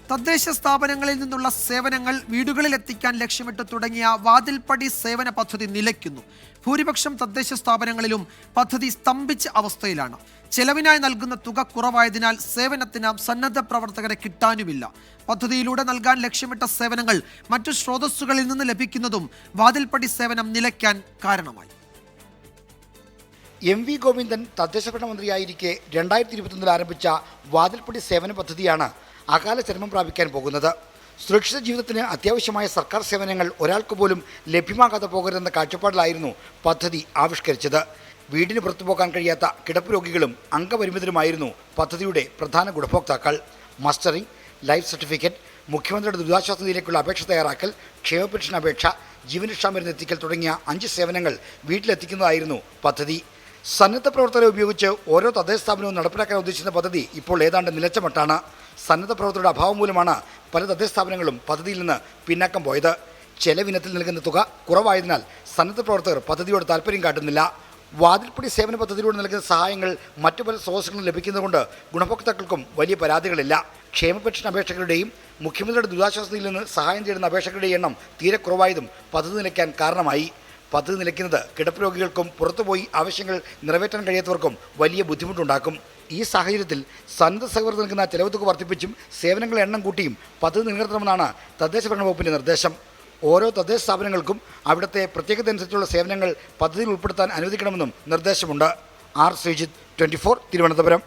തദ്ദേശ സ്ഥാപനങ്ങളിൽ നിന്നുള്ള സേവനങ്ങൾ വീടുകളിൽ എത്തിക്കാൻ ലക്ഷ്യമിട്ട് തുടങ്ങിയ വാതിൽപ്പടി സേവന പദ്ധതി നിലയ്ക്കുന്നു. ഭൂരിപക്ഷം തദ്ദേശ സ്ഥാപനങ്ങളിലും പദ്ധതി സ്തംഭിച്ച അവസ്ഥയിലാണ്. ചെലവിനായി നൽകുന്ന തുക കുറവായതിനാൽ സേവനത്തിന് സന്നദ്ധ പ്രവർത്തകരെ കിട്ടാനുമില്ല. പദ്ധതിയിലൂടെ നൽകാൻ ലക്ഷ്യമിട്ട സേവനങ്ങൾ മറ്റു സ്രോതസ്സുകളിൽ നിന്ന് ലഭിക്കുന്നതും വാതിൽപ്പടി സേവനം നിലയ്ക്കാൻ കാരണമായി. എം വി ഗോവിന്ദൻ തദ്ദേശഭരണ മന്ത്രിയായിരിക്കെ 2021 ആരംഭിച്ച വാതിൽപ്പടി സേവന പദ്ധതിയാണ് അകാല ചരമം പ്രാപിക്കാൻ പോകുന്നത്. സുരക്ഷിത ജീവിതത്തിന് അത്യാവശ്യമായ സർക്കാർ സേവനങ്ങൾ ഒരാൾക്ക് പോലും ലഭ്യമാകാതെ പോകരുതെന്ന കാഴ്ചപ്പാടിലായിരുന്നു പദ്ധതി ആവിഷ്കരിച്ചത്. വീടിന് പുറത്തു പോകാൻ കഴിയാത്ത കിടപ്പ് രോഗികളും അംഗപരിമിതരുമായിരുന്നു പദ്ധതിയുടെ പ്രധാന ഗുണഭോക്താക്കൾ. മസ്റ്ററിംഗ്, ലൈഫ് സർട്ടിഫിക്കറ്റ്, മുഖ്യമന്ത്രിയുടെ ദുരിതാശ്വാസ നിധിയിലേക്കുള്ള അപേക്ഷ തയ്യാറാക്കൽ, ക്ഷേമ പെൻഷൻ അപേക്ഷ, ജീവനരക്ഷാ മരുന്ന് എത്തിക്കൽ തുടങ്ങിയ 5 സേവനങ്ങൾ വീട്ടിലെത്തിക്കുന്നതായിരുന്നു പദ്ധതി. സന്നദ്ധ പ്രവർത്തകരെ ഉപയോഗിച്ച് ഓരോ തദ്ദേശ സ്ഥാപനവും നടപ്പിലാക്കാൻ ഉദ്ദേശിക്കുന്ന പദ്ധതി ഇപ്പോൾ ഏതാണ്ട് നിലച്ച മട്ടാണ്. സന്നദ്ധ പ്രവർത്തകരുടെ അഭാവം മൂലമാണ് പല തദ്ദേശ സ്ഥാപനങ്ങളും പദ്ധതിയിൽ നിന്ന് പിന്നാക്കം പോയത്. ചെലവിനത്തിൽ നൽകുന്ന തുക കുറവായതിനാൽ സന്നദ്ധ പ്രവർത്തകർ പദ്ധതിയോട് താല്പര്യം കാട്ടുന്നില്ല. വാതിൽപ്പടി സേവന പദ്ധതിയിലൂടെ നൽകുന്ന സഹായങ്ങൾ മറ്റു പല സ്രോതസ്സുകളും ലഭിക്കുന്നതുകൊണ്ട് ഗുണഭോക്താക്കൾക്കും വലിയ പരാതികളില്ല. ക്ഷേമ പെൻഷൻ അപേക്ഷകരുടെയും മുഖ്യമന്ത്രിയുടെ ദുരിതാശ്വാസ നിധിയിൽ നിന്ന് സഹായം തേടുന്ന അപേക്ഷകരുടെയും എണ്ണം തീരെ കുറവായതും പദ്ധതി നിലയ്ക്കാൻ കാരണമായി. പദ്ധതി നിലയ്ക്കുന്നത് കിടപ്പ് രോഗികൾക്കും പുറത്തുപോയി ആവശ്യങ്ങൾ നിറവേറ്റാൻ കഴിയാത്തവർക്കും വലിയ ബുദ്ധിമുട്ടുണ്ടാക്കും. ഈ സാഹചര്യത്തിൽ സന്നദ്ധ സഹകരണം നൽകുന്ന ചെലവ് തുക വർദ്ധിപ്പിച്ചും സേവനങ്ങളുടെ എണ്ണം കൂട്ടിയും പദ്ധതി നിലനിർത്തണമെന്നാണ് തദ്ദേശ ഭരണ വകുപ്പിൻ്റെ നിർദ്ദേശം. ഓരോ തദ്ദേശ സ്ഥാപനങ്ങൾക്കും അവിടുത്തെ പ്രത്യേകതയനുസരിച്ചുള്ള സേവനങ്ങൾ പദ്ധതിയിൽ ഉൾപ്പെടുത്താൻ അനുവദിക്കണമെന്നും നിർദ്ദേശമുണ്ട്. ആർ ശ്രീജിത്ത്, 24, തിരുവനന്തപുരം.